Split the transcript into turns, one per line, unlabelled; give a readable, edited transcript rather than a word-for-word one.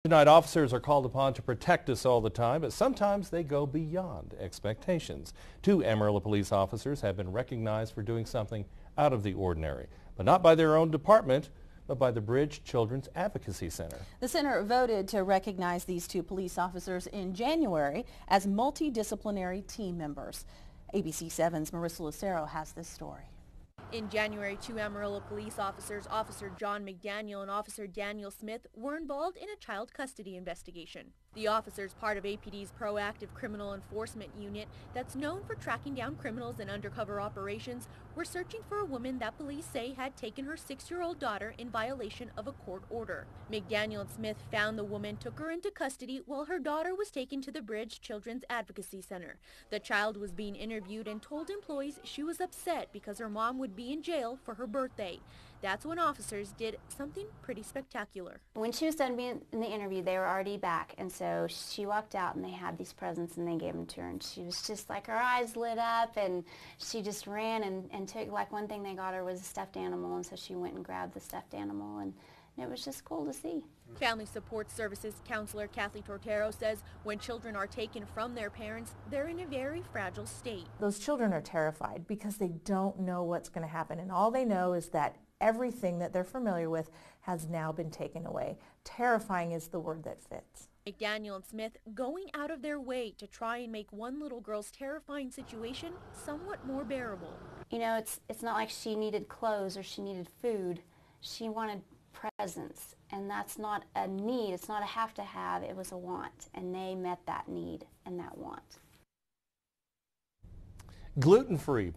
Tonight, officers are called upon to protect us all the time, but sometimes they go beyond expectations. 2 Amarillo police officers have been recognized for doing something out of the ordinary, but not by their own department, but by the Bridge Children's Advocacy Center.
The center voted to recognize these 2 police officers in January as multidisciplinary team members. ABC 7's Marissa Lucero has this story.
In January, 2 Amarillo police officers, Officer John McDaniel and Officer Daniel Smith, were involved in a child custody investigation. The officers, part of APD's proactive criminal enforcement unit that's known for tracking down criminals in undercover operations, were searching for a woman that police say had taken her 6-year-old daughter in violation of a court order. McDaniel and Smith found the woman, took her into custody while her daughter was taken to the Bridge Children's Advocacy Center. The child was being interviewed and told employees she was upset because her mom would be in jail for her birthday. That's when officers did something pretty spectacular.
When she was done being in the interview, they were already back, and so she walked out and they had these presents and they gave them to her, and she was just like, her eyes lit up, and she just ran and took, like, one thing they got her was a stuffed animal, and so she went and grabbed the stuffed animal, and it was just cool to see.
Family Support Services counselor Kathleen Tortero says when children are taken from their parents, they're in a very fragile state.
Those children are terrified because they don't know what's going to happen, and all they know is that everything that they're familiar with has now been taken away. Terrifying is the word that fits.
McDaniel and Smith going out of their way to try and make one little girl's terrifying situation somewhat more bearable.
You know, it's not like she needed clothes or she needed food. She wanted presence, and that's not a need, it's not a have to have, it was a want, and they met that need and that want.
Gluten-free